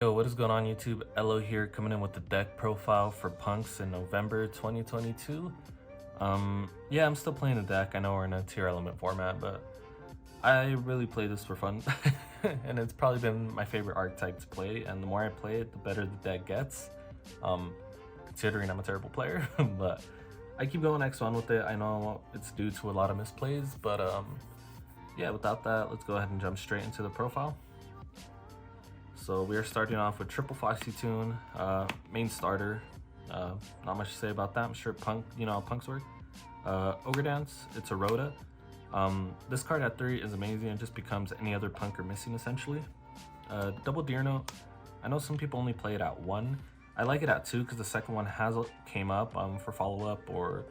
Yo, what is going on YouTube? Elo here, coming in with the deck profile for Punks in November 2022. Yeah, I'm still playing the deck. I know we're in a tier element format, but I really play this for fun. And it's probably been my favorite archetype to play, and the more I play it, the better the deck gets. Considering I'm a terrible player, but I keep going X1 with it. I know it's due to a lot of misplays, but yeah, without that, let's go ahead and jump straight into the profile. So we are starting off with triple Foxy Tune, main starter. Not much to say about that. I'm sure you know how punks work. Ogre Dance, it's a Rhoda. This card at 3 is amazing. It just becomes any other punk or missing essentially. Double Deer Note, I know some people only play it at 1. I like it at 2 because the second one came up for follow-up, or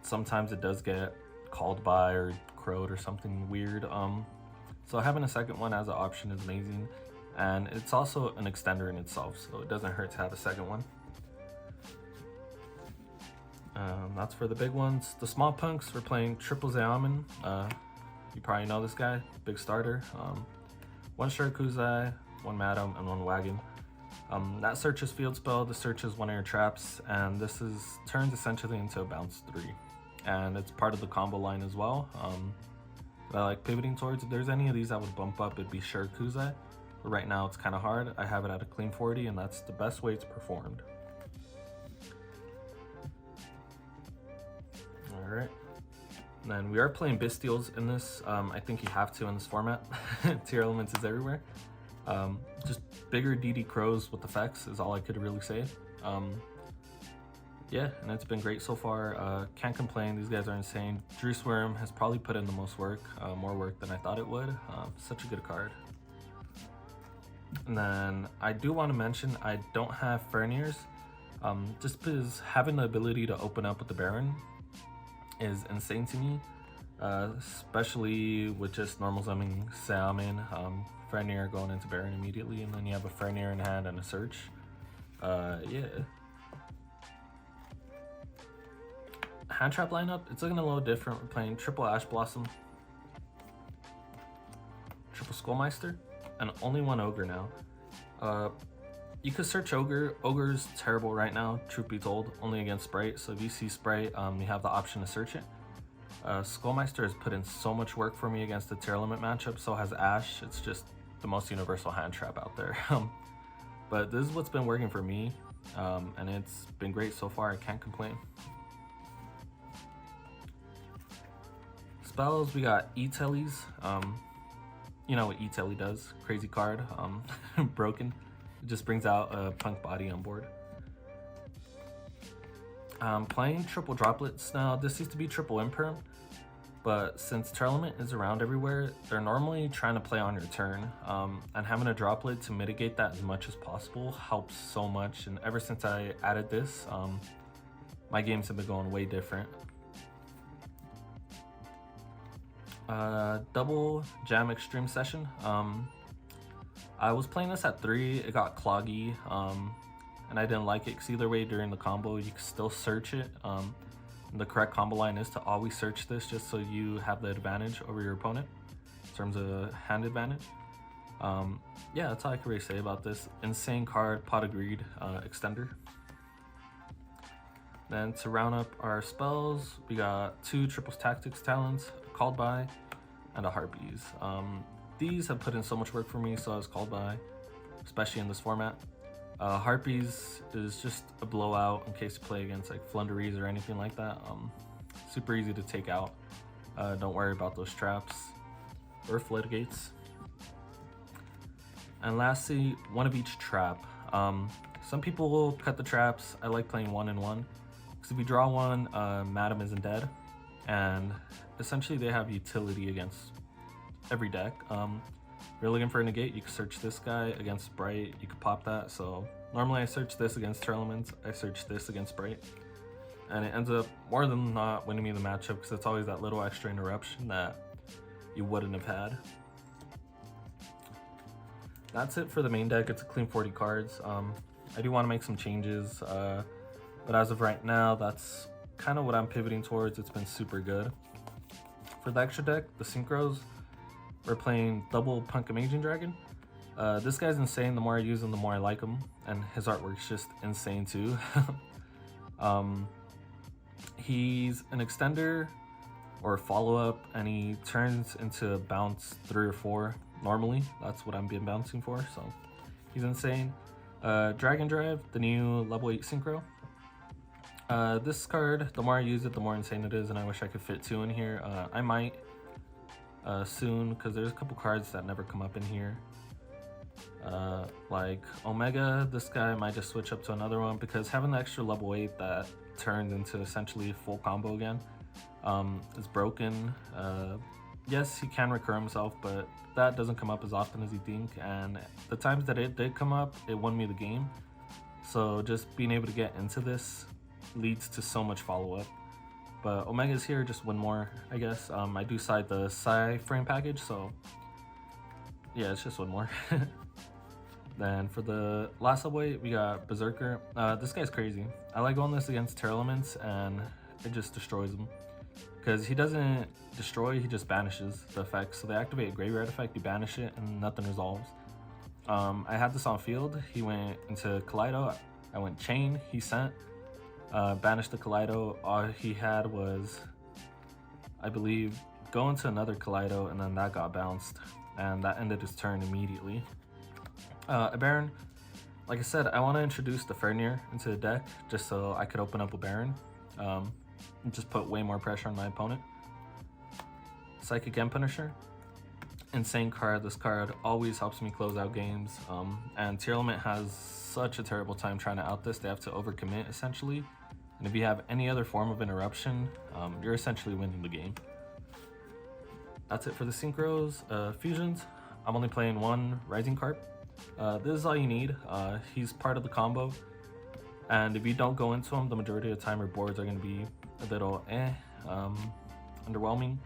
sometimes it does get called by or crowed or something weird. So having a second one as an option is amazing. And it's also an extender in itself, so it doesn't hurt to have a second one. That's for the big ones. The small punks, we're playing Triple Zeoman. You probably know this guy, big starter. One Shirakuzai, one Madam, and one Wagon. That searches field spell, this searches one of your traps, and this turns essentially into a bounce 3. And it's part of the combo line as well. That I like pivoting towards. If there's any of these that would bump up, it'd be Shirakuzai. But right now it's kind of hard. I have it at a clean 40, and that's the best way it's performed. Alright. Then we are playing Bystials in this. I think you have to in this format. Tier elements is everywhere. Just bigger DD crows with effects is all I could really say. Yeah, and it's been great so far. Can't complain. These guys are insane. Drew Swarm has probably put in the most work, more work than I thought it would. Such a good card. And then I do want to mention I don't have Ferniers, just because having the ability to open up with the Baron is insane to me, especially with just normal summoning Salmon, Fernier going into Baron immediately, and then you have a Fernier in hand and a search. Yeah. Hand trap lineup, it's looking a little different. We're playing triple Ash Blossom, triple Skullmeister, and only one Ogre now. You could search Ogre. Ogre's terrible right now, truth be told, only against Sprite. So if you see Sprite, you have the option to search it. Skullmeister has put in so much work for me against the tier limit matchup, so has Ash. It's just the most universal hand trap out there. But this is what's been working for me, and it's been great so far. I can't complain. Spells, we got E-Tellies. You know what E-Telly does, crazy card, broken. It just brings out a punk body on board. Playing triple droplets now. This used to be triple imperm, but since Tournament is around everywhere, they're normally trying to play on your turn, and having a droplet to mitigate that as much as possible helps so much. And ever since I added this, my games have been going way different. Double Jam Extreme Session. I was playing this at 3, it got cloggy, and I didn't like it because either way during the combo you can still search it. The correct combo line is to always search this just so you have the advantage over your opponent in terms of hand advantage. Yeah, that's all I can really say about this. Insane card, Pot of Greed, extender. Then to round up our spells, we got 2 Triples Tactics Talents, Called By, and a Harpies. These have put in so much work for me, so I was Called By, especially in this format. Harpies is just a blowout in case you play against like Flunderies or anything like that. Super easy to take out. Don't worry about those traps or Flitgates. And lastly, one of each trap. Some people will cut the traps. I like playing 1 and 1. Because if you draw one, Madam isn't dead. And essentially they have utility against every deck. If you're looking for a negate, you can search this guy against Sprite, you could pop that. So normally I search this against Tournaments, I search this against Sprite, and it ends up more than not winning me the matchup because it's always that little extra interruption that you wouldn't have had. That's it for the main deck. It's a clean 40 cards. I do want to make some changes, but as of right now, that's kind of what I'm pivoting towards. It's been super good. For the extra deck, the Synchros, we're playing double Punk Amazing Dragon. This guy's insane. The more I use him, the more I like him, and his artwork's just insane too. He's an extender or follow-up, and he turns into bounce 3 or 4 normally. That's what I'm being bouncing for, so he's insane. Dragon Drive, the new level 8 synchro. This card, the more I use it, the more insane it is, and I wish I could fit 2 in here. I might soon, because there's a couple cards that never come up in here. Like Omega, this guy might just switch up to another one, because having the extra level 8 that turned into essentially full combo again is broken. Yes, he can recur himself, but that doesn't come up as often as you think, and the times that it did come up, it won me the game. So just being able to get into this leads to so much follow-up. But Omega's here, just win more, I guess. I do side the Psy frame package, so yeah, it's just one more. Then for the last subway, we got Berserker. This guy's crazy. I like going this against Terror Elements, and it just destroys them. Because he doesn't destroy, he just banishes the effects. So they activate a graveyard effect, you banish it, and nothing resolves. I had this on field. He went into Kaleido. I went Chain, he sent. Banished the Kaleido. All he had was, I believe, go into another Kaleido, and then that got bounced. And that ended his turn immediately. A Baron, like I said, I want to introduce the Fenrir into the deck just so I could open up a Baron and just put way more pressure on my opponent. Psychic End Punisher, insane card. This card always helps me close out games, and Tier Element has such a terrible time trying to out this. They have to overcommit essentially, and if you have any other form of interruption, you're essentially winning the game. That's it for the synchros. Fusions, I'm only playing 1 Rising card. This is all you need. He's part of the combo, and if you don't go into him, the majority of the time your boards are going to be a little underwhelming.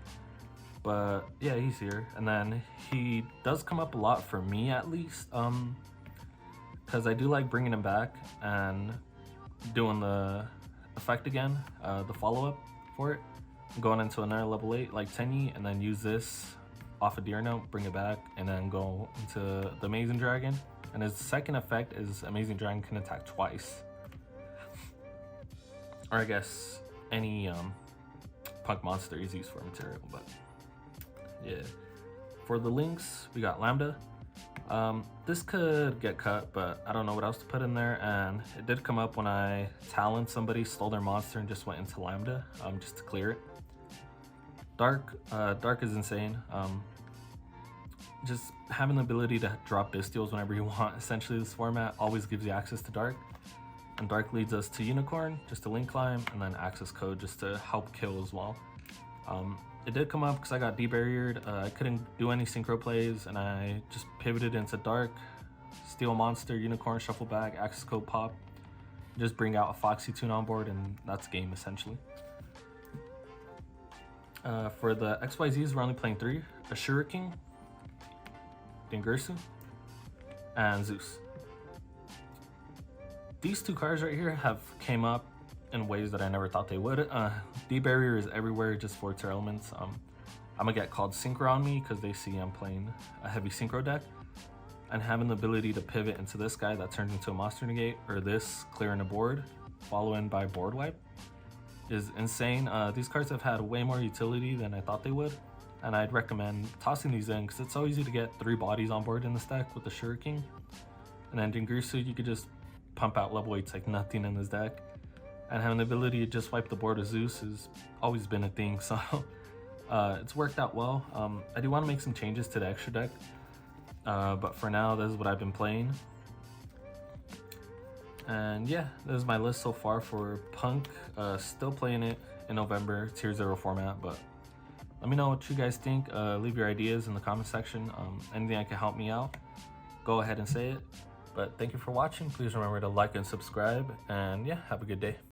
But yeah, he's here, and then he does come up a lot for me, at least, because I do like bringing him back and doing the effect again, the follow-up for it, going into another level 8 like Tenyi, and then use this off a Deer Note, bring it back, and then go into the Amazing Dragon. And his second effect is Amazing Dragon can attack twice, or I guess any punk monster is used for material. But yeah, for the links, we got Lambda. This could get cut, but I don't know what else to put in there, and it did come up when I talent somebody, stole their monster, and just went into Lambda just to clear it. Dark is insane. Just having the ability to drop Bestials whenever you want, essentially this format always gives you access to Dark. And Dark leads us to Unicorn, just to link climb, and then access code just to help kill as well. It did come up because I got debarriered. I couldn't do any synchro plays, and I just pivoted into Dark, steal monster, Unicorn, shuffle back, access code pop, just bring out a Foxy Tune on board, and that's game essentially. For the XYZs, we're only playing 3, a Shuriken, Dingirsu, and Zeus. These 2 cards right here have came up in ways that I never thought they would. D-Barrier is everywhere just for Terror Elements. I'm gonna get called Synchro on me because they see I'm playing a heavy Synchro deck. And having the ability to pivot into this guy that turns into a Monster Negate, or this clearing the board, followed by board wipe, is insane. These cards have had way more utility than I thought they would, and I'd recommend tossing these in because it's so easy to get 3 bodies on board in this deck with the Shuriken. And then Dingirsu, you could just pump out level 8s like nothing in this deck. And having the ability to just wipe the board with Zeus has always been a thing, so it's worked out well. I do want to make some changes to the extra deck, but for now, this is what I've been playing. And yeah, this is my list so far for Punk. Still playing it in November, Tier 0 format, but let me know what you guys think. Leave your ideas in the comment section. Anything that can help me out, go ahead and say it. But thank you for watching. Please remember to like and subscribe, and yeah, have a good day.